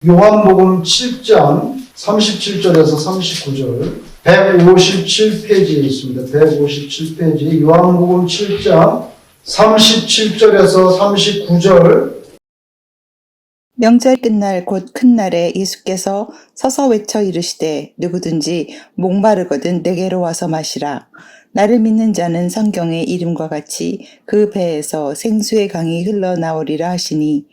요한복음 7장 37절에서 39절 157페이지에 있습니다. 157페이지 요한복음 7장 37절에서 39절. 명절 끝날 곧 큰 날에 예수께서 서서 외쳐 이르시되 누구든지 목마르거든 내게로 와서 마시라. 나를 믿는 자는 성경의 이름과 같이 그 배에서 생수의 강이 흘러나오리라 하시니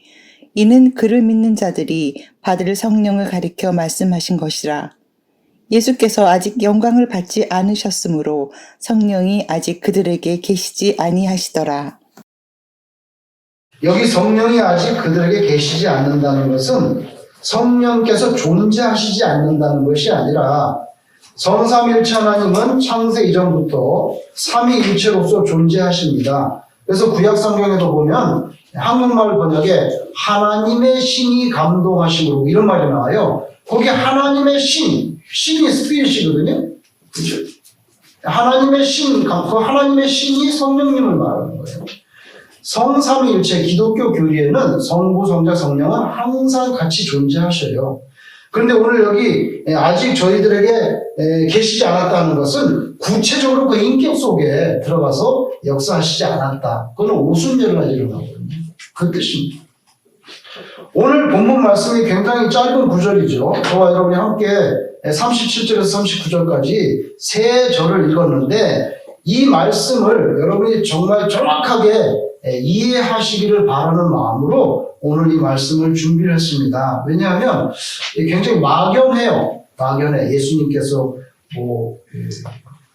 이는 그를 믿는 자들이 받을 성령을 가리켜 말씀하신 것이라. 예수께서 아직 영광을 받지 않으셨으므로 성령이 아직 그들에게 계시지 아니하시더라. 여기 성령이 아직 그들에게 계시지 않는다는 것은 성령께서 존재하시지 않는다는 것이 아니라 성삼일체 하나님은 창세 이전부터 삼위일체로서 존재하십니다. 그래서 구약 성경에도 보면 한국말 번역에 하나님의 신이 감동하심으로 이런 말이 나와요. 거기 하나님의 신이 스피릿이거든요. 그렇죠? 하나님의 그 하나님의 신이 성령님을 말하는 거예요. 성삼위일체 기독교 교리에는 성부, 성자, 성령은 항상 같이 존재하셔요. 그런데 오늘 여기 아직 저희들에게 계시지 않았다는 것은 구체적으로 그 인격 속에 들어가서 역사하시지 않았다. 그건 오순절날 나오거든요. 그 뜻입니다. 오늘 본문 말씀이 굉장히 짧은 구절이죠. 저와 여러분이 함께 37절에서 39절까지 세 절을 읽었는데 이 말씀을 여러분이 정말 정확하게 이해하시기를 바라는 마음으로 오늘 이 말씀을 준비를 했습니다. 왜냐하면 굉장히 막연해요. 막연해. 예수님께서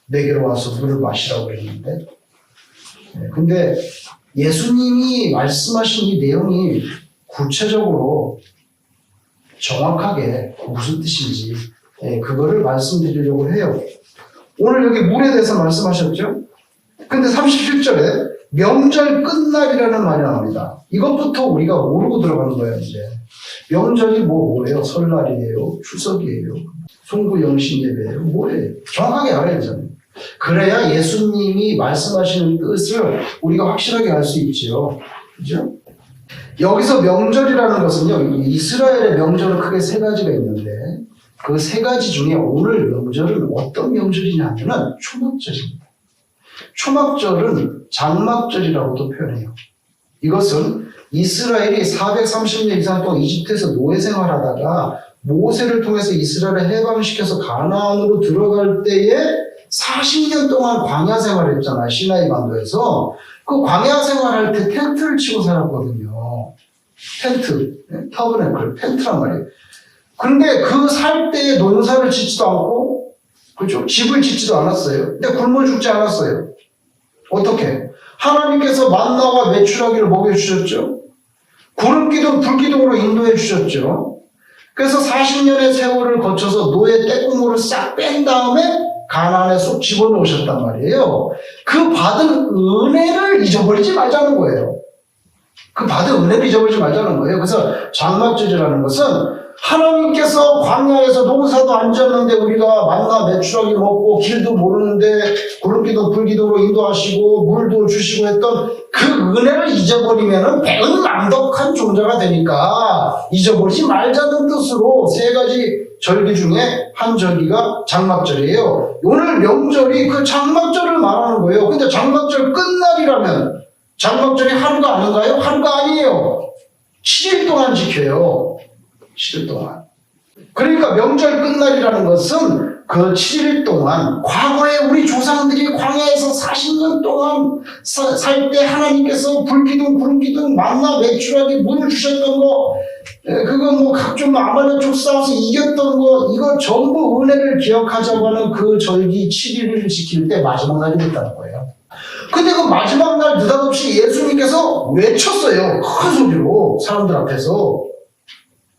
내게로 와서 물을 마시라고 그랬는데. 근데 예수님이 말씀하신 이 내용이 구체적으로 정확하게 무슨 뜻인지 그거를 말씀드리려고 해요. 오늘 여기 물에 대해서 말씀하셨죠? 근데 37절에 명절 끝날이라는 말이 나옵니다. 이것부터 우리가 모르고 들어가는 거예요, 이제. 명절이 뭐예요? 설날이에요? 추석이에요? 송구영신 예배예요? 뭐예요? 정확하게 알아야 되잖아요. 그래야 예수님이 말씀하시는 뜻을 우리가 확실하게 알 수 있죠. 그죠? 여기서 명절이라는 것은요, 이스라엘의 명절은 크게 세 가지가 있는데, 그 세 가지 중에 오늘 명절은 어떤 명절이냐면은 초막절입니다. 초막절은 장막절이라고도 표현해요. 이것은 이스라엘이 430년 이상 동안 이집트에서 노예 생활하다가 모세를 통해서 이스라엘을 해방시켜서 가나안으로 들어갈 때에 40년 동안 광야 생활했잖아요. 시나이 반도에서. 그 광야 생활할 때 텐트를 치고 살았거든요. 텐트, 터브네클, 텐트란 말이에요. 그런데 그 살 때에 농사를 짓지도 않고, 그렇죠? 집을 짓지도 않았어요. 근데 굶어 죽지 않았어요. 어떻게? 하나님께서 만나와 메추라기를 먹여주셨죠. 구름기둥, 불기둥으로 인도해 주셨죠. 그래서 40년의 세월을 거쳐서 노예 떼꾸물을 싹 뺀 다음에 가나안에 쏙 집어넣으셨단 말이에요. 그 받은 은혜를 잊어버리지 말자는 거예요. 그 받은 은혜를 잊어버리지 말자는 거예요. 그래서 장막절이라는 것은 하나님께서 광야에서 농사도 안 지었는데 우리가 만나 메추라기 먹고 길도 모르는데 구름기둥 불기둥으로 인도하시고 물도 주시고 했던 그 은혜를 잊어버리면은 배은망덕한 종자가 되니까 잊어버리지 말자는 뜻으로 세 가지 절기 중에 한 절기가 장막절이에요. 오늘 명절이 그 장막절을 말하는 거예요. 근데 장막절 끝날이라면 장막절이 하루가 아닌가요? 하루가 아니에요. 7일 동안 지켜요. 7일 동안. 그러니까 명절 끝날이라는 것은 그 7일 동안 과거에 우리 조상들이 광야에서 40년 동안 살 때 하나님께서 불기둥, 구름기둥, 만나, 메추라기, 물을 주셨던 거, 그거 뭐 각종 아말렉 싸워서 이겼던 거, 이거 전부 은혜를 기억하자고 하는 그 절기 7일을 지킬 때 마지막 날이 됐다는 거예요. 근데 그 마지막 날 느닷없이 예수님께서 외쳤어요. 큰 소리로 사람들 앞에서.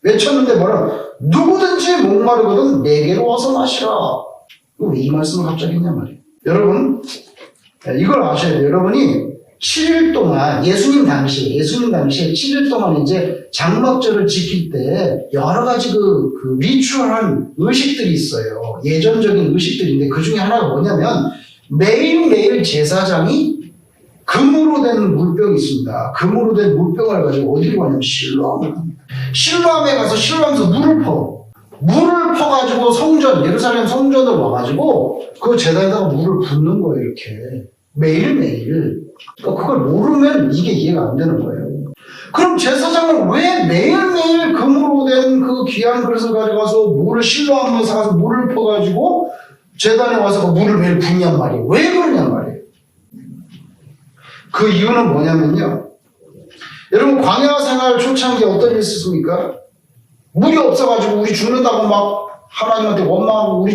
외쳤는데 뭐라? 누구든지 목마르거든 내게로 와서 마시라. 왜 이 말씀을 갑자기 했냐 말이에요. 여러분, 이걸 아셔야 돼요. 여러분이 7일 동안 예수님 당시에 7일 동안 이제 장막절을 지킬 때 여러 가지 그 리추얼한 의식들이 있어요. 예전적인 의식들인데 그 중에 하나가 뭐냐면 매일매일 제사장이 금으로 된 물병이 있습니다. 금으로 된 물병을 가지고 어디로 가냐면 실로암을 갑니다. 실로암에 가서 실로암에서 물을 퍼가지고 예루살렘 성전을 와가지고 그 제단에다가 물을 붓는 거예요, 이렇게. 매일매일. 그러니까 그걸 모르면 이게 이해가 안 되는 거예요. 그럼 제사장은 왜 매일매일 금으로 된 그 귀한 그릇을 가져가서 물을 실로암에서 가서 물을 퍼가지고 제단에 와서 그 물을 매일 붓냔 말이에요. 왜 그러냔 말이에요. 그 이유는 뭐냐면요. 여러분, 광야 생활 초창기에 어떤 일이 있었습니까? 물이 없어가지고 우리 죽는다고 막 하나님한테 원망하고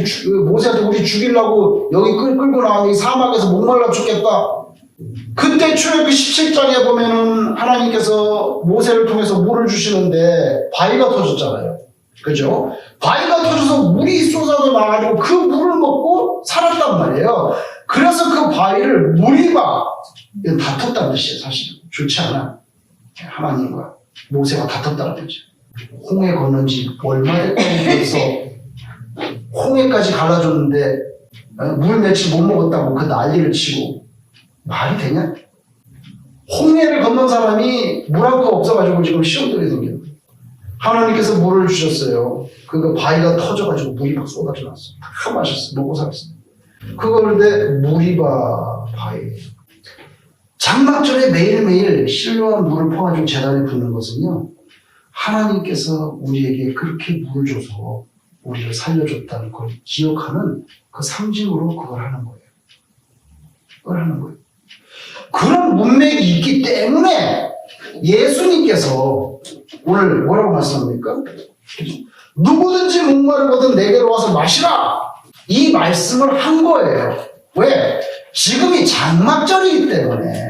모세한테 우리 죽이려고 여기 끌고 나가니 사막에서 목말라 죽겠다. 그때 출애굽기 17장에 보면은 하나님께서 모세를 통해서 물을 주시는데 바위가 터졌잖아요. 그죠? 바위가 터져서 물이 쏟아져 나가지고 그 물을 먹고 살았단 말이에요. 그래서 그 바위를 무리바, 이건 다퉜다는 뜻이에요, 사실. 좋지 않아. 하나님과 모세가 다퉜다는 뜻이죠. 홍해 건넌지 얼마 됐다고 그래서 홍해까지 갈라줬는데 물 며칠 못 먹었다고 그 난리를 치고 말이 되냐? 홍해를 건넌 사람이 물 한 컵 없어가지고 지금 시험들이 생겨요. 하나님께서 물을 주셨어요. 그 바위가 터져가지고 물이 막 쏟아져 나왔어요. 다 마셨어요. 먹고 살았어요. 그거는데 무리바 바위. 장막절에 매일매일 실로암 물을 퍼가지고 제단에 붓는 것은요, 하나님께서 우리에게 그렇게 물을 줘서 우리를 살려줬다는 걸 기억하는 그 상징으로 그걸 하는 거예요. 그걸 하는 거예요. 그런 문맥이 있기 때문에 예수님께서 오늘 뭐라고 말씀합니까? 누구든지 목마르거든 내게로 와서 마시라! 이 말씀을 한 거예요. 왜? 지금이 장막절이기 때문에.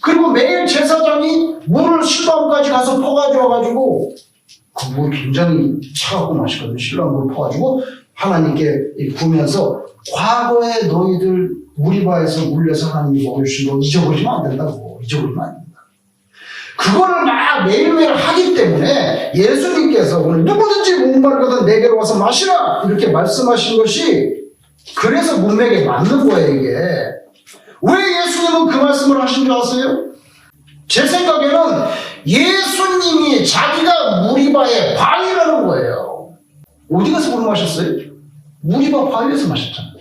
그리고 매일 제사장이 물을 실로암까지 가서 퍼가지고 와가지고 그 물 굉장히 차갑고 맛있거든요. 실로암 물 퍼가지고 하나님께 구면서 과거에 너희들 무리바에서 물려서 하나님이 먹여주신 거 잊어버리면 안 된다고. 잊어버리면 안 된다. 그거를 막 매일매일 하기 때문에 예수님께서 오늘 누구든지 목마르거든 내게로 와서 마시라! 이렇게 말씀하신 것이 그래서 문맥에 맞는 거예요, 이게. 왜 예수님은 그 말씀을 하신 줄 아세요? 제 생각에는 예수님이 자기가 무리바의 바위라는 거예요. 어디 가서 물 마셨어요? 무리바 바위에서 마셨잖아요.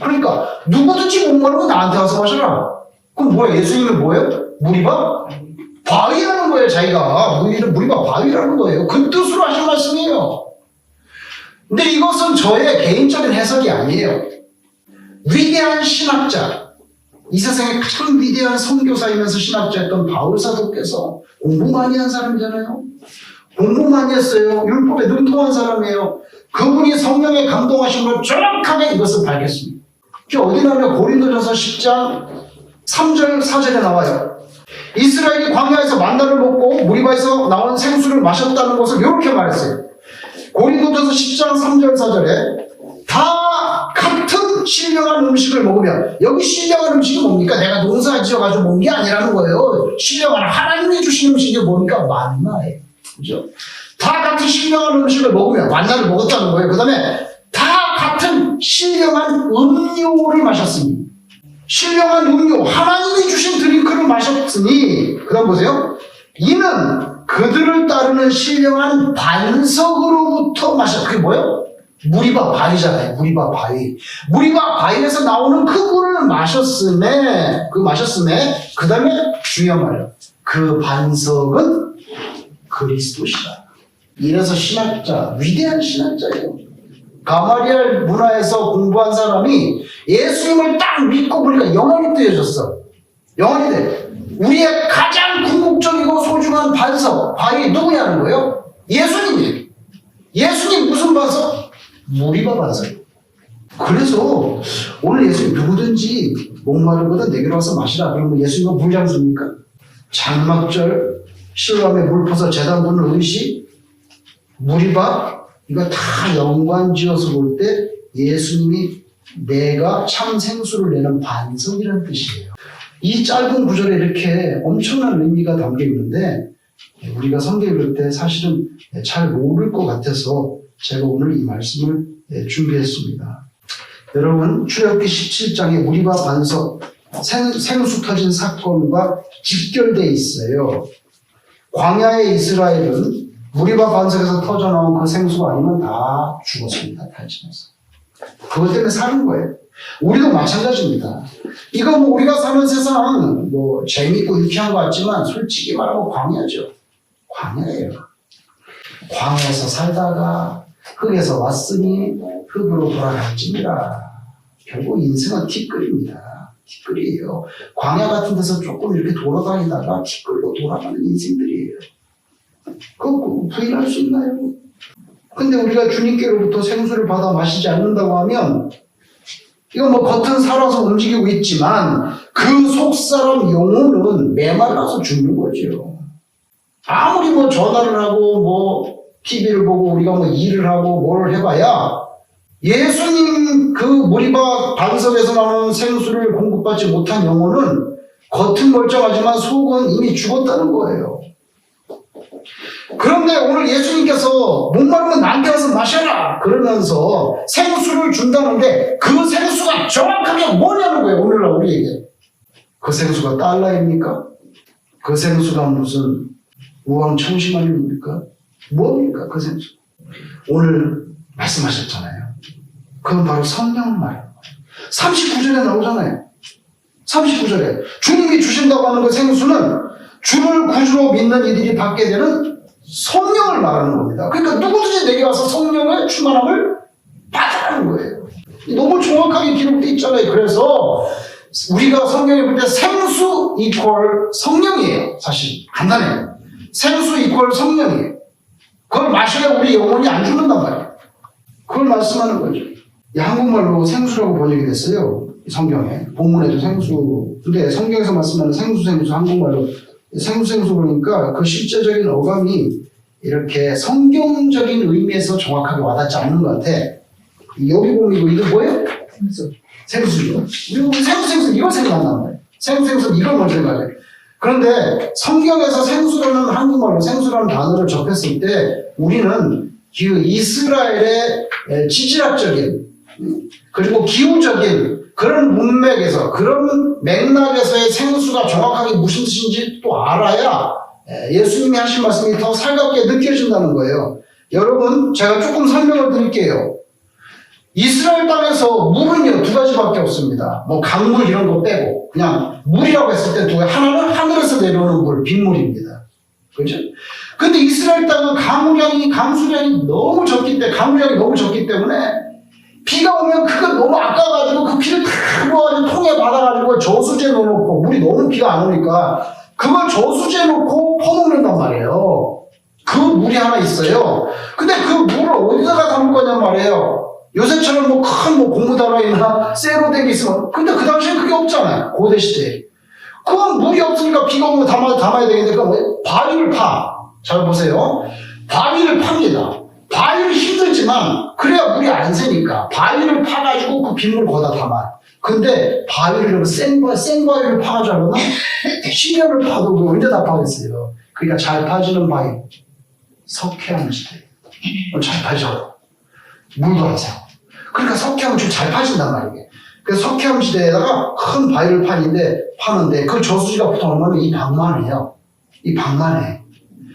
그러니까 누구든지 목마르면 나한테 와서 마셔라. 그럼 뭐야? 예수님은 뭐예요? 무리바? 바위라는 거예요, 자기가. 무리바 바위라는 거예요. 그 뜻으로 하신 말씀이에요. 근데 이것은 저의 개인적인 해석이 아니에요. 위대한 신학자, 이 세상에 가장 위대한 선교사이면서 신학자였던 바울 사도께서 공부 많이 한 사람이잖아요. 공부 많이 했어요. 율법에 능통한 사람이에요. 그분이 성령에 감동하신 걸 정확하게 이것을 밝혔습니다. 그게 어디 나오면 고린도전서 10장 3절 4절에 나와요. 이스라엘이 광야에서 만나를 먹고 무리바에서 나온 생수를 마셨다는 것을 이렇게 말했어요. 고린도전서 10장 3절 4절에 다 같은 신령한 음식을 먹으면, 여기 신령한 음식이 뭡니까? 내가 농사 지어가지고 먹은 게 아니라는 거예요. 신령한 하나님이 주신 음식이 뭡니까? 만나예요. 그죠? 다 같은 신령한 음식을 먹으면, 만나를 먹었다는 거예요. 그 다음에 다 같은 신령한 음료를 마셨습니다. 신령한 음료, 하나님이 주신 드링크를 마셨으니, 그 다음 보세요. 이는 그들을 따르는 신령한 반석으로부터 마셨다. 그게 뭐예요? 무리바 바위잖아요. 무리바 바위. 무리바 바위에서 나오는 그 물을 마셨음에, 그 다음에 중요한 말이에요. 그 반석은 그리스도시다. 이래서 신학자, 위대한 신학자예요. 가마리알 문화에서 공부한 사람이 예수님을 딱 믿고 보니까 영혼이 뜨여졌어. 영혼이 돼. 우리의 가장 궁극적이고 소중한 반석, 바위 누구냐는 거예요? 예수님이에요. 예수님 무슨 반석? 무리바 반석. 그래서 오늘 예수님 누구든지 목마르거든 내게로 와서 마시라. 그러면 예수님은 물 장수입니까? 장막절 실로암에 물 퍼서 제단 붓는 의식, 무리바, 이거 다 연관지어서 볼 때 예수님이 내가 참 생수를 내는 반석이라는 뜻이에요. 이 짧은 구절에 이렇게 엄청난 의미가 담겨 있는데 우리가 성경 읽을 때 사실은 잘 모를 것 같아서 제가 오늘 이 말씀을 준비했습니다. 여러분, 출애굽기 17장에 무리바 반석 생수 터진 사건과 직결되어 있어요. 광야의 이스라엘은 무리바 반석에서 터져나온 그 생수가 아니면 다 죽었습니다. 탈진해서. 그것 때문에 사는 거예요. 우리도 마찬가지입니다. 이거 뭐 우리가 사는 세상 뭐 재미있고 유쾌한 것 같지만 솔직히 말하면 광야죠. 광야예요. 광야에서 살다가 흙에서 왔으니 흙으로 돌아갈지니라. 결국 인생은 티끌입니다. 티끌이에요. 광야 같은 데서 조금 이렇게 돌아다니다가 티끌로 돌아가는 인생들이에요. 그거 부인할 수 있나요? 근데 우리가 주님께로부터 생수를 받아 마시지 않는다고 하면 이거 뭐 겉은 살아서 움직이고 있지만 그 속사람 영혼은 메말라서 죽는 거죠. 아무리 뭐 전화를 하고 뭐 TV를 보고 우리가 뭐 일을 하고 뭘 해봐야 예수님 그 무리바 반석에서 나오는 생수를 공급받지 못한 영혼은 겉은 멀쩡하지만 속은 이미 죽었다는 거예요. 그런데 오늘 예수님께서 목마르면 나한테 와서 마셔라 그러면서 생수를 준다는데 그 생수가 정확하게 뭐냐는 거예요. 오늘날 우리에게. 그 생수가 달러입니까? 그 생수가 무슨 우왕청심환입니까? 뭡니까 그 생수? 오늘 말씀하셨잖아요. 그건 바로 성령 말. 39절에 나오잖아요. 39절에 주님이 주신다고 하는 그 생수는 주를 구주로 믿는 이들이 받게 되는 성령을 말하는 겁니다. 그러니까 누구든지 내게 와서 성령의 충만함을 받으라는 거예요. 너무 정확하게 기록되어 있잖아요. 그래서 우리가 성경에 볼 때 생수 이퀄 성령이에요. 사실 간단해요. 생수 이퀄 성령이에요. 그걸 마셔야 우리 영혼이 안 죽는단 말이에요. 그걸 말씀하는 거죠. 이 한국말로 생수라고 번역이 됐어요. 성경에. 본문에도 생수. 근데 성경에서 말씀하는 생수 한국말로 생수 보니까 그 실제적인 어감이 이렇게 성경적인 의미에서 정확하게 와닿지 않는 것 같아. 여기 보면 이거 뭐예요? 생수죠. 우리 생수 이거 생각난단 말이에요. 생수 이걸 먼저 생각해요. 그런데 성경에서 생수라는 한국말로 생수라는 단어를 접했을 때 우리는 그 이스라엘의 지질학적인 그리고 기후적인 그런 문맥에서 그런 맥락에서의 생수가 정확하게 무슨 뜻인지 또 알아야 예수님이 하신 말씀이 더 살갑게 느껴진다는 거예요. 여러분 제가 조금 설명을 드릴게요. 이스라엘 땅에서 물은요 두 가지밖에 없습니다. 뭐 강물 이런 거 빼고 그냥 물이라고 했을 때 두 가지. 하나는 하늘에서 내려오는 물, 빗물입니다. 그렇죠? 근데 이스라엘 땅은 강수량이 너무 적기 때문에 비가 오면 그거 너무 아까워가지고 그 비를 다 모아가지고 통에 받아가지고 저수지에 넣어놓고 물이 너무 비가 안 오니까 그걸 저수지에 놓고 퍼먹는단 말이에요. 그 물이 하나 있어요. 근데 그 물을 어디다가 담을 거냔 말이에요. 요새처럼 뭐 큰 고무다라이나 쇠로댕이 있으면 근데 그 당시엔 그게 없잖아요. 고대 시대에. 그건 물이 없으니까 비가 오면 담아야 되겠는데 그 바위를 파. 잘 보세요. 바위를 팝니다. 바위는 힘들지만 그래야 물이 안 새니까 바위를 파가지고 그 빗물 거기다 담아. 근데 바위를 센 바위를 파가지고 하면 10년을 파도 그 언제 다 파겠어요. 그러니까 잘 파지는 바위 석회암 시대 잘 파죠. 물도 안 새고. 그러니까 석회암은 좀 잘 파진단 말이에요. 그래서 석회암 시대에다가 큰 바위를 파는데 그 저수지가 보통 얼마나 이 방만해요. 이 방만해.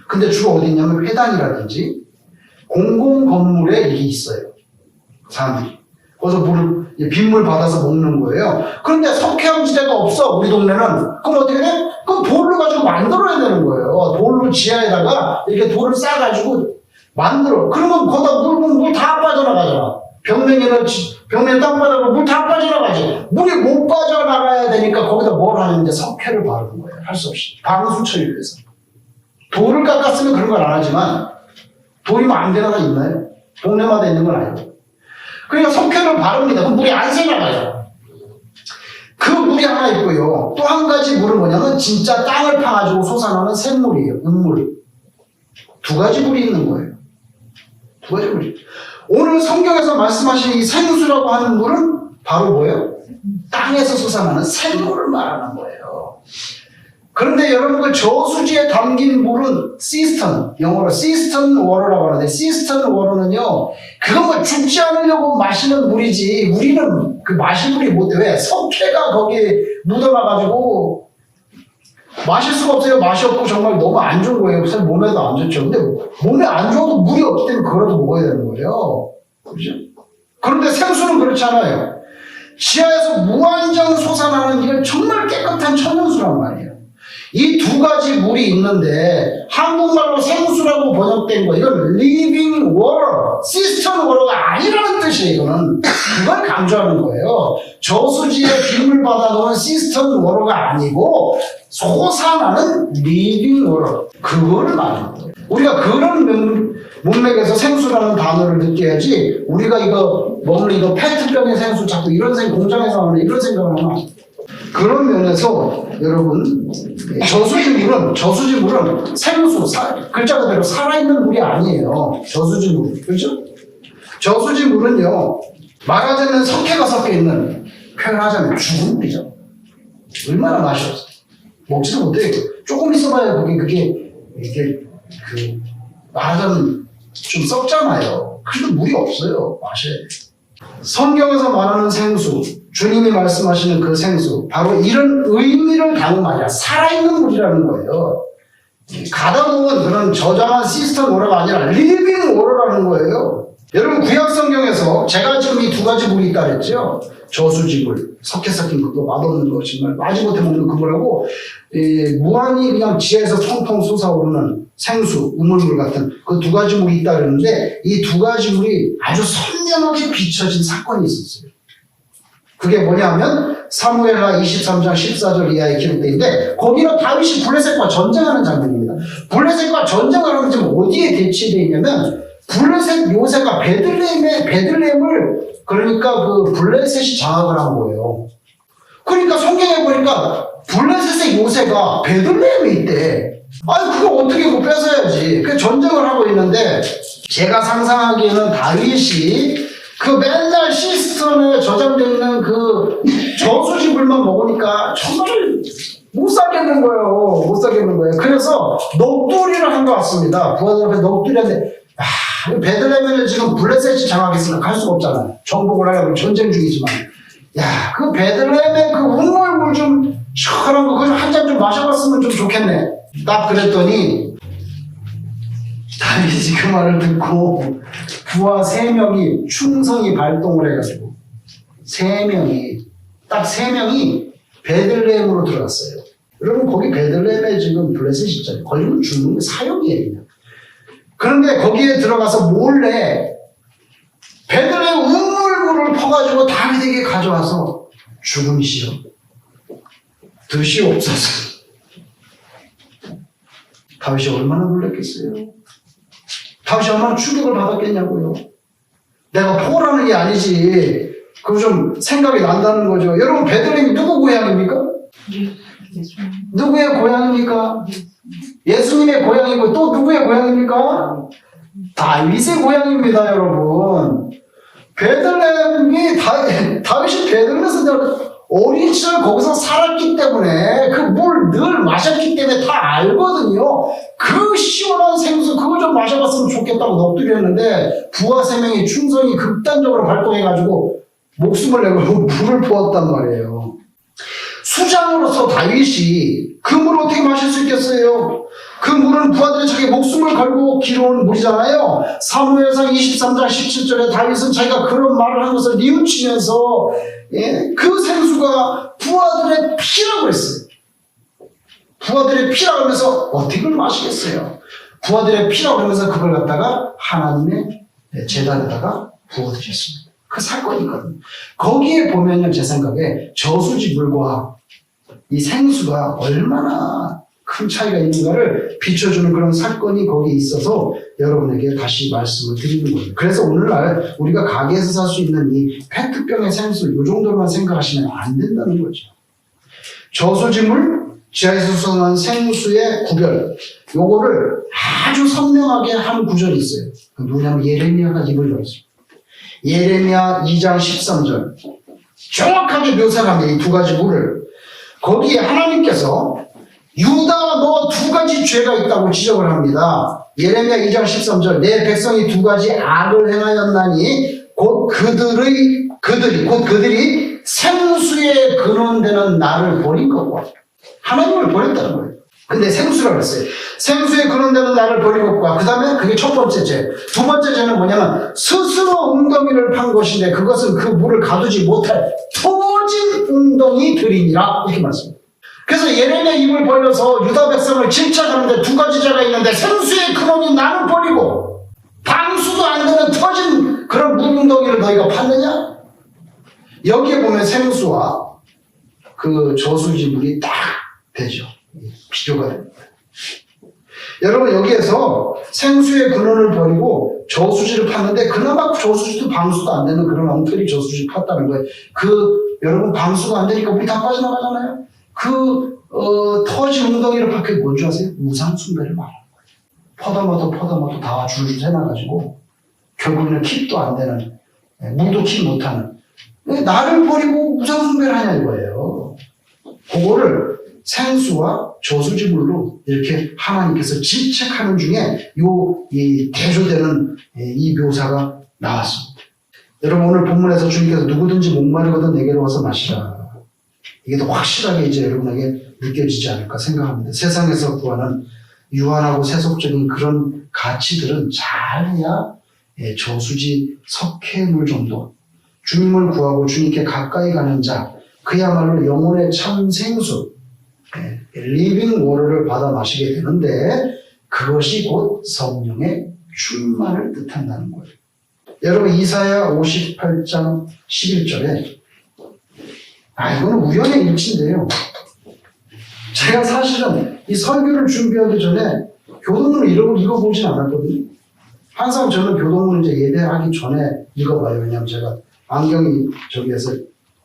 근데 주로 어디 있냐면 회당이라든지 공공 건물에 이게 있어요. 사람들이. 거기서 빗물 받아서 먹는 거예요. 그런데 석회암 지대가 없어, 우리 동네는. 그럼 어떻게 돼? 그럼 돌로 가지고 만들어야 되는 거예요. 돌로 지하에다가 이렇게 돌을 싸가지고 만들어. 그러면 거기다 물 다 빠져나가잖아. 벽면 땅바닥으로 물 다 빠져나가지. 물이 못 빠져나가야 되니까 거기다 뭘 하는데 석회를 바르는 거예요. 할 수 없이. 방수 처리를 해서. 돌을 깎았으면 그런 걸 안 하지만 돌이 아무 데나 있나요? 동네마다 있는 건 아니고. 그러니까 석회를 바릅니다. 그럼 물이 안 새나가요. 그 물이 하나 있고요. 또 한 가지 물은 뭐냐면 진짜 땅을 파가지고 솟아나는 샘물이에요. 은물. 두 가지 물이 있는 거예요. 두 가지 물이. 오늘 성경에서 말씀하신 이 생수라고 하는 물은 바로 뭐예요? 땅에서 솟아나는 샘물을 말하는 거예요. 그런데 여러분 그 저수지에 담긴 물은 시스턴, 영어로 시스턴 워터라고 하는데 시스턴 워터는요 그거 뭐 죽지 않으려고 마시는 물이지 우리는 그 마실 물이 못 돼. 왜? 석회가 거기에 묻어나가지고 마실 수가 없어요. 맛이 없고 정말 너무 안 좋은 거예요. 사실 몸에도 안 좋죠. 근데 몸에 안 좋아도 물이 없기 때문에 그거라도 먹어야 되는 거예요. 그죠? 그런데 생수는 그렇지 않아요. 지하에서 무한정 솟아나는 이런 정말 깨끗한 천연수란 말이에요. 이 두 가지 물이 있는데 한국말로 생수라고 번역된 거 이건 living water, cistern water가 아니라는 뜻이에요. 이거는 그걸 강조하는 거예요. 저수지에 빗물 받아놓은 cistern water가 아니고 솟아나는 living water, 그거를 말하는 거예요. 우리가 그런 문맥에서 생수라는 단어를 느껴야지 우리가 이거 먹는 이거 페트병의 생수 자꾸 이런 공장에서 나오는 이런 생각을 하면 안 돼요. 그런 면에서 여러분 저수지물은 생수, 글자 그대로 살아있는 물이 아니에요. 저수지물, 그렇죠? 저수지물은요 말하자면 석회가 섞여있는, 표현하자면 죽은 물이죠. 얼마나 맛이 없어요. 먹지도 못해요. 조금 있어봐야 그게 이게 말하자면 좀 썩잖아요. 그래도 물이 없어요. 마셔야 돼요. 성경에서 말하는 생수, 주님이 말씀하시는 그 생수, 바로 이런 의미를 담은 말이야. 살아있는 물이라는 거예요. 가다 놓은 그런 저장한 시스템 오라가 아니라 리빙 오라라는 거예요. 여러분 구약 성경에서 제가 지금 이 두 가지 물이 있다 그랬죠. 저수지물, 석회 섞인 것도 맛없는 거 정말 마지못해 먹는 그거라고 무한히 그냥 지하에서 통통 솟아오르는 생수, 우물물 같은 그 두 가지 물이 있다 그랬는데 이 두 가지 물이 아주 선명하게 비춰진 사건이 있었어요. 그게 뭐냐면 사무엘하 23장 14절 이하에 기록되어 있는데 거기는 다윗이 블레셋과 전쟁하는 장면입니다. 블레셋과 전쟁을 하는 지금 어디에 대치되어 있냐면 블레셋 요새가 베들레헴을 그러니까 그 블레셋이 장악을 한 거예요. 그러니까 성경에 보니까 블레셋의 요새가 베들레헴에 있대. 아니 그걸 어떻게 뺏어야지. 그 전쟁을 하고 있는데 제가 상상하기에는 다윗이 그 맨날 시스템에 저장되어 있는 그 저수지 물만 먹으니까 정말 못 살겠는 거예요. 못 살겠는 거예요. 그래서 넋두리를 한 것 같습니다. 부하들 앞에 넋두리한데 베들레헴을 지금 블레셋이 장악했으니까 갈 수가 없잖아요. 정복을 하려고 전쟁 중이지만. 야, 그 베들레헴의 그 우물물 좀 시원한 거 그거 한 잔 좀 마셔봤으면 좀 좋겠네. 딱 그랬더니 다윗이 그 말을 듣고 부하 3명이 충성이 발동을 해가지고 3명이 딱 3명이 베들레헴으로 들어갔어요. 여러분 거기 베들레헴에 지금 블레셋이 있잖아요. 걸리면 죽는 게 사형이에요. 그냥. 그런데 거기에 들어가서 몰래 베들레헴 우물물을 퍼가지고 다윗에게 가져와서 죽음이시여 드시옵소서. 다윗이 얼마나 놀랐겠어요. 다윗이 얼마나 충격을 받았겠냐고요. 내가 포라는 게 아니지. 그거 좀 생각이 난다는 거죠. 여러분 베들레헴이 누구 고향입니까? 누구의 고향입니까? 예수님의 고향이고 또 누구의 고향입니까? 다윗의 고향입니다, 여러분. 베들레헴이 다윗이 베들레헴에서 어린 시절 거기서 살았기 때문에 그 물 늘 마셨기 때문에 다 알거든요. 그 시원한 생수 그거 좀 마셔봤으면 좋겠다고 넋두렸는데 부하 3명이 충성이 극단적으로 발동해가지고 목숨을 내고 물을 부었단 말이에요. 수장으로서 다윗이 그 물을 어떻게 마실 수 있겠어요? 그 물은 부하들이 자기 목숨을 걸고 길어온 물이잖아요. 사무엘상 23장 17절에 다윗은 자기가 그런 말을 한 것을 뉘우치면서 그 생수가 부하들의 피라고 했어요. 부하들의 피라고 하면서 어떻게 그걸 마시겠어요? 부하들의 피라고 하면서 그걸 갖다가 하나님의 제단에다가 부어드렸습니다. 그 사건이 있거든요. 거기에 보면요, 제 생각에 저수지 물과 이 생수가 얼마나 큰 차이가 있는가를 비춰주는 그런 사건이 거기에 있어서 여러분에게 다시 말씀을 드리는 거예요. 그래서 오늘날 우리가 가게에서 살 수 있는 이 페트병의 생수 이 정도로만 생각하시면 안 된다는 거죠. 저수지물, 지하에서 솟아난 생수의 구별, 요거를 아주 선명하게 한 구절이 있어요. 그 누구냐면 예레미야가 입을 열었어요. 예레미야 2장 13절 정확하게 묘사를 합니다. 이 두 가지 물을. 거기에 하나님께서 유다 너 두 가지 죄가 있다고 지적을 합니다. 예레미야 2장 13절 내 백성이 두 가지 악을 행하였나니 곧 그들이 생수에 근원되는 나를 버린 것과 하나님을 버렸다는 거예요. 근데 생수라고 그랬어요. 생수의 근원되는 나를 버리고과 그 다음에 그게 첫 번째 죄. 두 번째 죄는 뭐냐면 스스로 웅덩이를 판 것인데 그것은 그 물을 가두지 못할 터진 웅덩이들이니라 이렇게 말씀합니다. 그래서 예레미야 입을 벌려서 유다 백성을 질책하는데 두 가지 죄가 있는데 생수의 근원인 나를 버리고 방수도 안 되는 터진 그런 웅덩이를 너희가 팠느냐? 여기에 보면 생수와 그 저수지물이 딱 되죠. 비교가 됩니다. 여러분 여기에서 생수의 근원을 버리고 저수지를 팠는데 그나마 저수지도 방수도 안 되는 그런 엉터리 저수지를 팠다는 거예요. 여러분 방수가 안 되니까 물이 다 빠져나가잖아요. 터진 웅덩이를 팠게 뭔지 아세요? 우상숭배를 말하는 거예요. 퍼다마도 다 줄줄 세놔가지고 결국에는 킵도 안 되는, 물도 킵 못하는, 나를 버리고 우상숭배를 하냐 이거예요. 그거를 생수와 저수지물로 이렇게 하나님께서 질책하는 중에 이 대조되는 이 묘사가 나왔습니다. 여러분 오늘 본문에서 주님께서 누구든지 목마르거든 내게로 와서 마시라. 이게 더 확실하게 이제 여러분에게 느껴지지 않을까 생각합니다. 세상에서 구하는 유한하고 세속적인 그런 가치들은 잘해야 저수지 석회물 정도, 주님을 구하고 주님께 가까이 가는 자, 그야말로 영혼의 참 생수, 리빙 워터를 받아 마시게 되는데 그것이 곧 성령의 충만을 뜻한다는 거예요. 여러분 이사야 58장 11절에 이거는 우연의 일치인데요. 제가 사실은 이 설교를 준비하기 전에 교동문을 읽어보진 않았거든요. 항상 저는 교동문을 이제 예배하기 전에 읽어봐요. 왜냐하면 제가 안경이 저기에서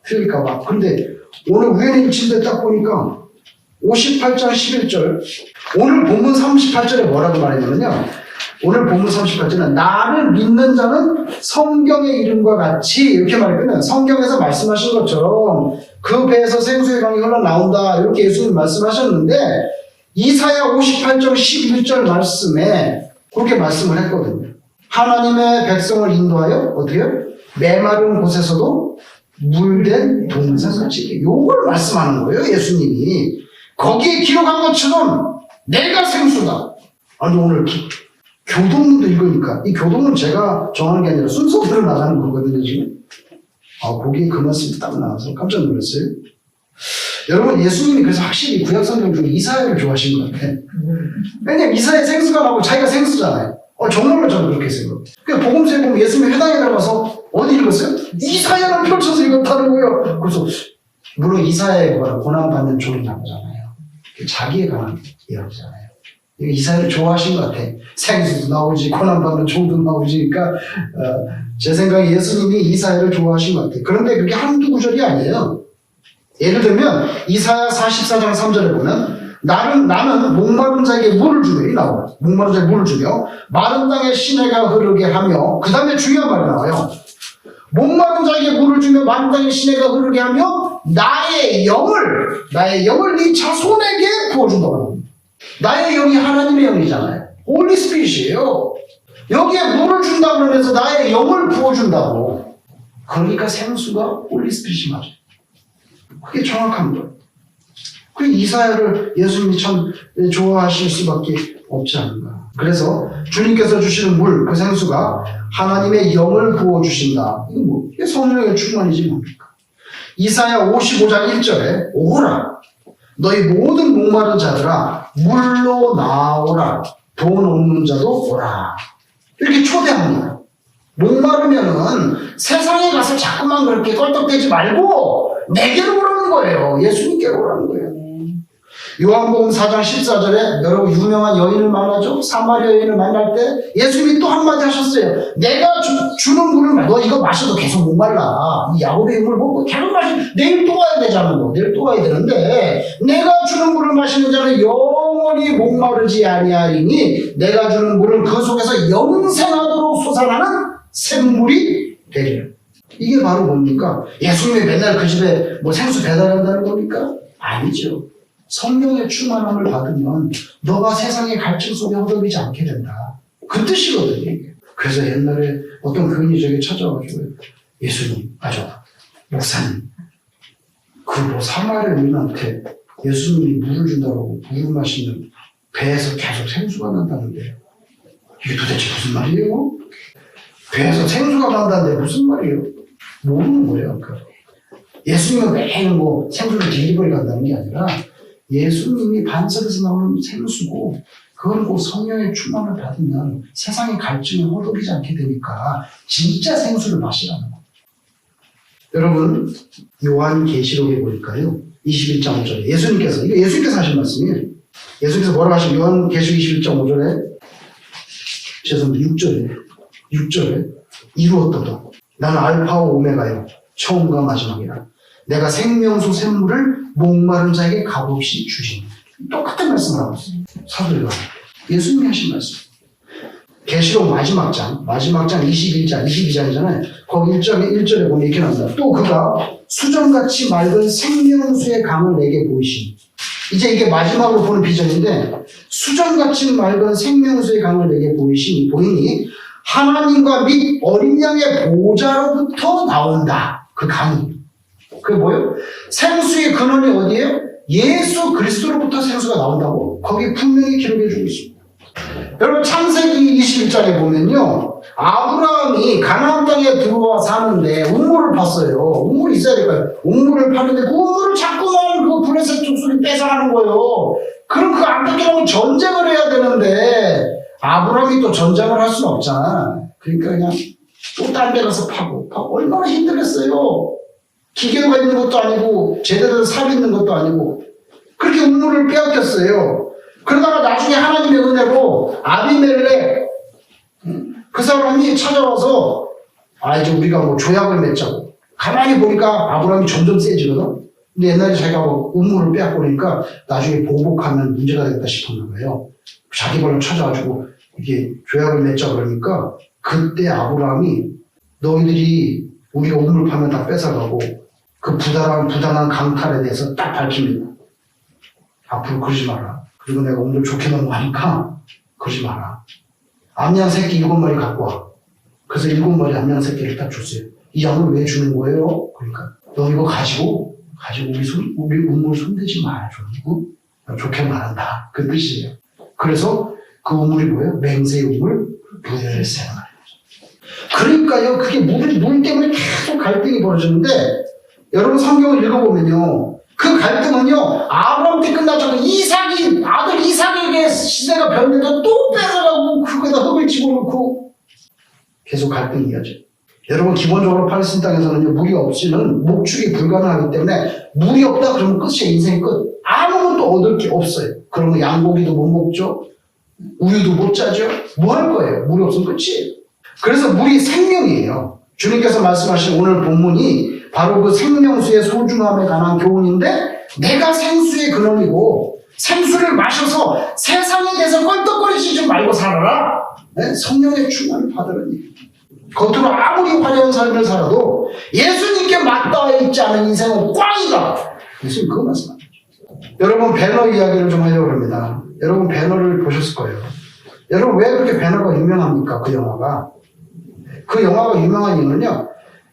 틀릴까봐. 근데 오늘 우연의 일치인데 딱 보니까 58장 11절, 오늘 본문 38절에 뭐라고 말했냐면요. 오늘 본문 38절은 나를 믿는 자는 성경의 이름과 같이 이렇게 말했거든요. 성경에서 말씀하신 것처럼 그 배에서 생수의 강이 흘러나온다 이렇게 예수님 말씀하셨는데 이사야 58장 11절 말씀에 그렇게 말씀을 했거든요. 하나님의 백성을 인도하여 어떻게요? 메마른 곳에서도 물된 동산같이 요걸 말씀하는 거예요. 예수님이 거기에 기록한 것처럼 내가 생수다. 아니 오늘 교동문도 읽으니까 이 교동문 제가 정하는 게 아니라 순서대로 나가는 거거든요 지금. 거기에 그 말씀이 딱 나와서 깜짝 놀랐어요. 여러분 예수님이 그래서 확실히 구약성경 중에 이사야를 좋아하신 것 같아요. 왜냐면 이사야 생수가 나오고 자기가 생수잖아요. 정말로 저는 그렇게 생각해요. 그러니까 복음서에 보면 예수님이 회당에 들어가서 어디 읽었어요? 이사야를 펼쳐서 읽었다는 거예요. 그래서 물론 이사야에 고난받는 종이 나오잖아요. 자기에 관한 이야기잖아요. 이사야를 좋아하신 것 같아. 생수도 나오지 고난받는 종도 나오지. 그러니까 제 생각에 예수님이 이사야를 좋아하신 것 같아. 그런데 그게 한두 구절이 아니에요. 예를 들면 이사야 44장 3절에 보면 나는 목마른 자에게 물을 주며 이 나와요. 목마른 자에게 물을 주며 마른 땅에 시내가 흐르게 하며 그 다음에 중요한 말이 나와요. 목마른 자에게 물을 주며 마른 땅에 시내가 흐르게 하며 나의 영을 네 자손에게 부어준다고 합니다. 나의 영이 하나님의 영이잖아요. 홀리 스피릿이에요. 여기에 물을 준다고 그러면서 나의 영을 부어준다고. 그러니까 생수가 홀리 스피릿이 맞아요. 그게 정확한 거예요. 그 이사야를 예수님이 참 좋아하실 수밖에 없지 않은가. 그래서 주님께서 주시는 물, 그 생수가 하나님의 영을 부어주신다. 이게 성령의 충만이지 뭡니까? 이사야 55장 1절에 오라 너희 모든 목마른 자들아 물로 나오라 돈 없는 자도 오라 이렇게 초대합니다. 목마르면은 세상에 가서 자꾸만 그렇게 껄떡대지 말고 내게로 오라는 거예요. 예수님께로 오라는 거예요. 요한복음 4장 14절에 여러분 유명한 여인을 만나죠. 사마리아 여인을 만날 때 예수님이 또 한마디 하셨어요. 내가 주는 물을 너 이거 마셔도 계속 목말라. 이 야곱의 물 먹고 계속 내일 또 와야 되잖아. 내일 또 와야 되는데 내가 주는 물을 마시는 자는 영원히 목마르지 아니하리니 내가 주는 물은 그 속에서 영생하도록 솟아나는 샘물이 되리라. 이게 바로 뭡니까? 예수님이 맨날 그 집에 생수 배달한다는 겁니까? 아니죠. 성령의 충만함을 받으면 너가 세상의 갈증 속에 허덕이지 않게 된다. 그 뜻이거든요. 이게. 그래서 옛날에 어떤 교인이 저에게 찾아와가지고 예수님, 목사님, 그 사마리아 여인한테 예수님이 물을 준다고 물을 마시면 배에서 계속 생수가 난다는데 이게 도대체 무슨 말이에요? 배에서 생수가 난다는데 무슨 말이에요? 모르는 거예요. 예수님은 매일 뭐 생수를 딜리버리 간다는 게 아니라 예수님이 반석에서 나오는 생수고 그건 꼭 성령의 충만을 받으면 세상의 갈증에 허덕이지 않게 되니까 진짜 생수를 마시라는 거예요. 여러분 요한계시록에 보니까요 21장 5절에 예수님께서 하신 말씀이에요. 예수님께서 뭐라고 하신 요한계시록 21장 5절에 죄송합니다 6절에 이루었도다 나는 알파와 오메가요 처음과 마지막이라 내가 생명수 샘물을 목마른 자에게 값없이 주시니 똑같은 말씀을 하고 있어요. 사도 요한 예수님이 하신 말씀. 계시록 마지막 장 22장이잖아요. 거기 1절에 보면 이렇게 나옵니다. 또 그가 수정같이 맑은 생명수의 강을 내게 보이시니 이제 이게 마지막으로 보는 비전인데 수정같이 맑은 생명수의 강을 내게 보이니 하나님과 및 어린 양의 보좌로부터 나온다. 그 강이. 그게 뭐예요? 생수의 근원이 어디예요? 예수 그리스도로부터 생수가 나온다고 거기 분명히 기록해 주고 있습니다. 여러분 창세기 21장에 보면요 아브라함이 가나안 땅에 들어와 사는데 우물을 팠어요. 우물이 있어야 될까요? 우물을 파는데 그 우물을 자꾸만 그 블레셋 족속이 뺏어가는 거예요. 그럼 그거 안 뺏기려면 전쟁을 해야 되는데 아브라함이 또 전쟁을 할 수는 없잖아. 그러니까 그냥 또 딴 데 가서 파고 얼마나 힘들겠어요. 기계가 있는 것도 아니고 제대로 된 삽이 있는 것도 아니고 그렇게 우물을 빼앗겼어요. 그러다가 나중에 하나님의 은혜로 아비멜렉 그 사람이 찾아와서 이제 우리가 뭐 조약을 맺자고 가만히 보니까 아브라함이 점점 세지거든. 근데 옛날에 자기가 뭐 우물을 빼앗고 그러니까 나중에 보복하면 문제가 되겠다 싶었나 봐요. 자기 발로 찾아가지고 이게 조약을 맺자 그러니까 그때 아브라함이 너희들이 우리가 우물 파면 다 뺏어가고 그 부당한 강탈에 대해서 딱 밝힙니다. 앞으로 그러지 마라. 그리고 내가 오늘 좋게 넘어가니까 그러지 마라. 암양 새끼 7마리 갖고 와. 그래서 7마리 암양 새끼를 딱 줬어요. 이 양을 왜 주는 거예요? 그러니까 너 이거 가지고 우리 우물 손대지 마라. 좋게 말한다. 그 뜻이에요. 그래서 그 우물이 뭐예요? 맹세 우물 부엘세라. 그러니까요, 그게 물 때문에 계속 갈등이 벌어졌는데, 여러분 성경을 읽어보면요, 그 갈등은요, 아브라함 때 끝나지 않고 아들 이삭에게 시대가 변해도 또 뺏어가고, 그거에다 흙을 집어넣고, 계속 갈등이 이어져. 여러분, 기본적으로 팔레스틴 땅에서는요, 물이 없이는 목축이 불가능하기 때문에, 물이 없다 그러면 끝이에요, 인생 끝. 아무것도 얻을 게 없어요. 그러면 양고기도 못 먹죠, 우유도 못 짜죠, 뭐 할 거예요? 물이 없으면 끝이에요. 그래서 물이 생명이에요. 주님께서 말씀하신 오늘 본문이 바로 그 생명수의 소중함에 관한 교훈인데 내가 생수의 근원이고 생수를 마셔서 세상에 대해서 껄떡거리지 좀 말고 살아라. 네? 성령의 충만을 받으라니. 겉으로 아무리 화려한 삶을 살아도 예수님께 맞닿아 있지 않은 인생은 꽝이다. 예수님 그거 말씀하셨죠. 여러분 배너 이야기를 좀 하려고 합니다. 여러분 배너를 보셨을 거예요. 여러분 왜 그렇게 배너가 유명합니까? 그 영화가. 그 영화가 유명한 이유는요.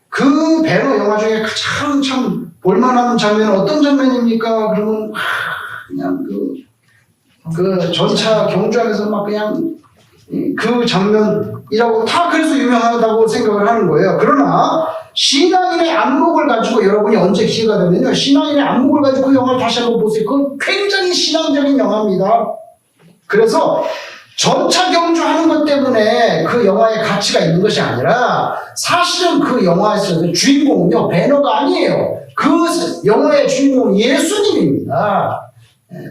그 배너 영화 중에 가장 참 볼만한 장면은 어떤 장면입니까? 그러면 그냥 그 전차 경주하면서 막 그냥 그 장면이라고 다 그래서 유명하다고 생각을 하는 거예요. 그러나 신앙인의 안목을 가지고 여러분이 언제 기회가 되면요. 신앙인의 안목을 가지고 그 영화를 다시 한번 보세요. 그건 굉장히 신앙적인 영화입니다. 그래서 전차 경주하는 것 때문에 그 영화에 가치가 있는 것이 아니라 사실은 그 영화에서 주인공은요 배너가 아니에요. 그 영화의 주인공은 예수님입니다.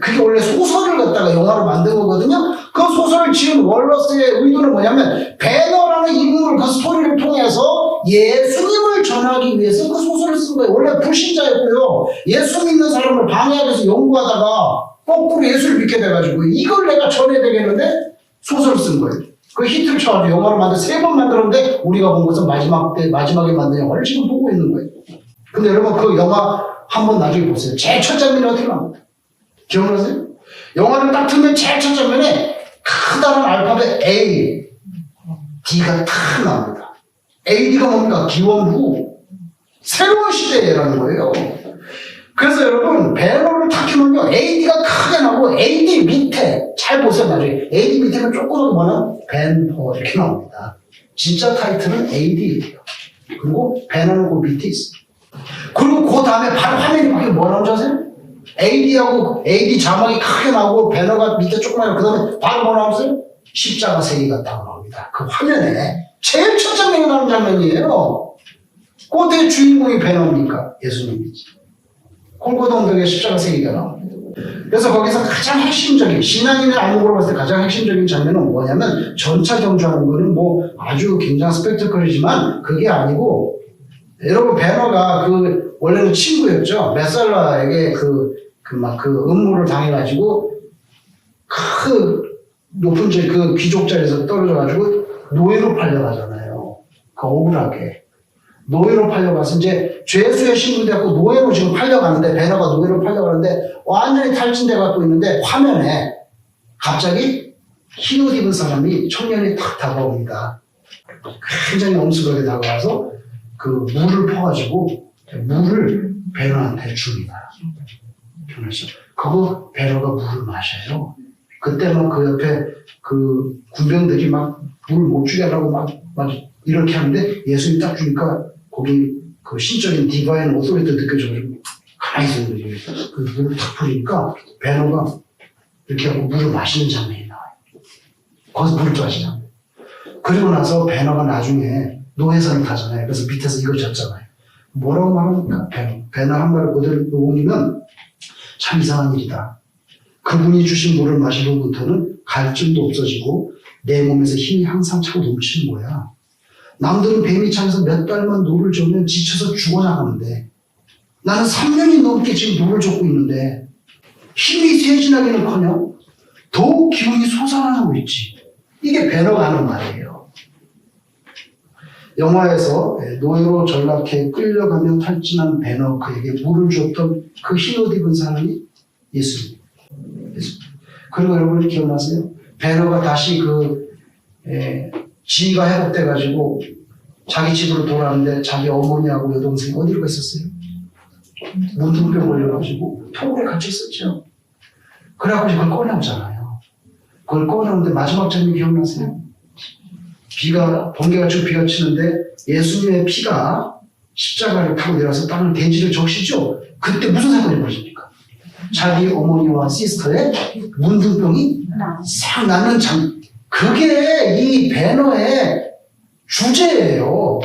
그게 원래 소설을 갖다가 영화로 만든 거거든요. 그 소설을 지은 월러스의 의도는 뭐냐면 배너라는 인물을 그 스토리를 통해서 예수님을 전하기 위해서 그 소설을 쓴 거예요. 원래 불신자였고요. 예수 믿는 사람을 방해하기 위해서 연구하다가 거꾸로 예수를 믿게 돼가지고 이걸 내가 전해야 되겠는데 소설을 쓴 거예요. 그 히트를 쳐가지고 영화를 3번 만들었는데 우리가 본 것은 마지막에 만든 영화를 지금 보고 있는 거예요. 근데 여러분 그 영화 한번 나중에 보세요. 제일 첫 장면이 어떻게 나옵니까? 기억나세요? 영화를 딱 틀면 제일 첫 장면에 크다란 알파벳 A, D가 탁 나옵니다. AD가 뭡니까? 기원후 새로운 시대라는 거예요. 그래서 여러분 배너를 탁 켜면요 AD가 크게 나오고 AD 밑에 잘 보세요. 나중에 AD 밑에는 조그맣게 뭐냐 배너 이렇게 나옵니다. 진짜 타이틀은 AD예요. 그리고 배너는 그 밑에 있어요. 그리고 그 다음에 바로 화면이 바뀌면 뭐 나오는지 아세요? AD하고 AD 자막이 크게 나오고 배너가 밑에 조그맣게 그 다음에 바로 뭐 나오세요? 십자가 세 개가 딱 나옵니다. 그 화면에 제일 첫 장면에 나오는 장면이에요. 그때 주인공이 배너입니까? 예수님이지. 골고다 언덕에 십자가 세 개가 나옵니다. 그래서 거기서 가장 핵심적인 신앙인의 안목으로 봤을 때 가장 핵심적인 장면은 뭐냐면 전차 경주하는 거는 뭐 아주 굉장한 스펙터클이지만 그게 아니고 여러분 배너가 그 원래는 친구였죠. 메살라에게 그 음모를 당해가지고 그 높은 그 귀족 자리에서 떨어져가지고 노예로 팔려가잖아요. 그 억울하게. 노예로 팔려가서 이제 죄수의 신분되었고 노예로 지금 팔려가는데 배너가 노예로 팔려가는데 완전히 탈진돼갖고 있는데 화면에 갑자기 흰 옷 입은 사람이 청년이 탁 다가옵니다. 굉장히 엄숙하게 다가와서 그 물을 퍼가지고 물을 배너한테 줍니다. 그래서 그거 배너가 물을 마셔요. 그때 막 그 옆에 그 군병들이 막 물 못 주게 하려고 막 이렇게 하는데 예수님 딱 주니까 거기 그 신적인 디바인 오토리티 느껴져가지고 가만히 있는 거지. 그 물을 탁 뿌리니까 배너가 이렇게 하고 물을 마시는 장면이 나와요. 거기서 물을 마시잖아요. 그리고 나서 배너가 나중에 노예선을 타잖아요. 그래서 밑에서 이걸 졌잖아요. 뭐라고 말합니까? 배너 한 마리 그대로 옮기면 참 이상한 일이다. 그분이 주신 물을 마시고부터는 갈증도 없어지고 내 몸에서 힘이 항상 차고 넘치는 거야. 남들은 뱀이 창에서 몇 달만 노를 젓으면 지쳐서 죽어나가는데 나는 3년이 넘게 지금 노를 젓고 있는데 힘이 세진하기는커녕 더욱 기운이 솟아나고 있지. 이게 배너가 하는 말이에요. 영화에서 노예로 전락해 끌려가며 탈진한 배너 그에게 물을 줬던 그 흰 옷 입은 사람이 예수님. 그리고 여러분 기억나세요? 배너가 다시 지위가 회복돼가지고 자기 집으로 돌아왔는데 자기 어머니하고 여동생이 어디로 있었어요? 문둥병 걸려가지고 통에 갇혀 있었죠. 그래갖고 그걸 꺼내오잖아요. 그걸 꺼내오는데 마지막 장면 기억나세요? 번개가 치고 비가 치는데 예수님의 피가 십자가를 타고 내려와서 땅을 대지를 적시죠. 그때 무슨 사건이 벌어집니까? 자기 어머니와 시스터의 문둥병이 싹 낫는 그게 이 배너의 주제예요.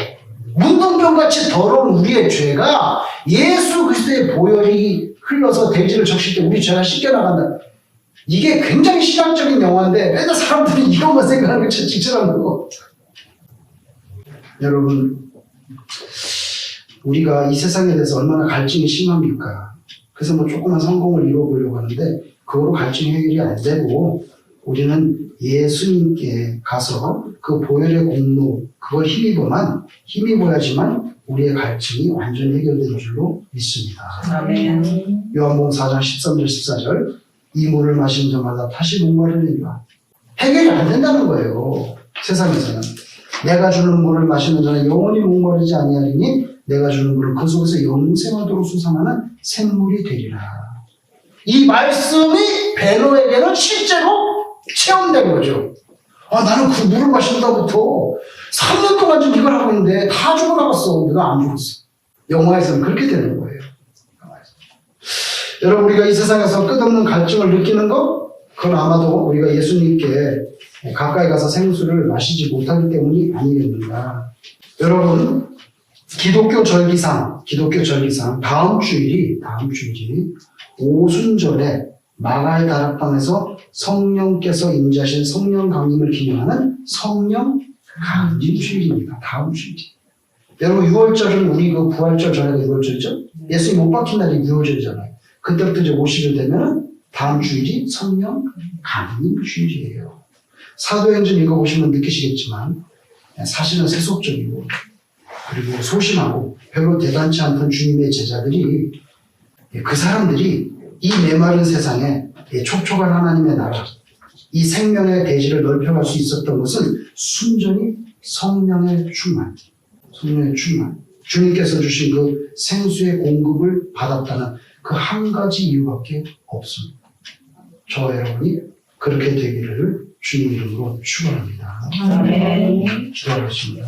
문둥병같이 더러운 우리의 죄가 예수 그리스도의 보혈이 흘러서 대지를 적실 때 우리 죄가 씻겨나간다. 이게 굉장히 신학적인 영화인데 맨날 사람들이 이것만 생각하는 게 직진하는 거. 여러분, 우리가 이 세상에 대해서 얼마나 갈증이 심합니까? 그래서 뭐 조그만 성공을 이루어보려고 하는데 그거로 갈증 해결이 안 되고 우리는 예수님께 가서 그 보혈의 공로 그걸 힘입어야지만 우리의 갈증이 완전히 해결되는 줄로 믿습니다. 아멘. 요한복음 4장 13절 14절 이 물을 마시는 자마다 다시 목마르리라. 해결이 안 된다는 거예요. 세상에서는. 내가 주는 물을 마시는 자는 영원히 목마르지 아니하리니 내가 주는 물은 그 속에서 영생하도록 솟아나는 샘물이 되리라. 이 말씀이 배너에게는 실제로 체험된 거죠. 나는 그 물을 마신다부터 3년 동안 지금 이걸 하고 있는데 다 죽어나갔어. 내가 안 죽었어. 영화에서는 그렇게 되는 거예요. 여러분, 우리가 이 세상에서 끝없는 갈증을 느끼는 거, 그건 아마도 우리가 예수님께 가까이 가서 생수를 마시지 못하기 때문이 아니겠는가. 여러분, 기독교 절기상 다음 주일이 오순절에 마가의 다락방에서 성령께서 임재하신 성령 강림을 기념하는 성령 강림 주일입니다. 다음 주일이. 여러분 6월절은 우리 그 부활절 전에가 6월절이죠? 예수님 못 박힌 날이 6월절이잖아요. 그때부터 이제 50일 되면 다음 주일이 성령 강림 주일이에요. 사도행전 읽어보시면 느끼시겠지만 사실은 세속적이고 그리고 소심하고 별로 대단치 않던 주님의 제자들이 그 사람들이 이 메마른 세상에 촉촉한 하나님의 나라, 이 생명의 대지를 넓혀갈 수 있었던 것은 순전히 성령의 충만. 주님께서 주신 그 생수의 공급을 받았다는 그 한 가지 이유밖에 없습니다. 저와 여러분이 그렇게 되기를 주님 이름으로 축원합니다. 아멘. 기도하겠습니다.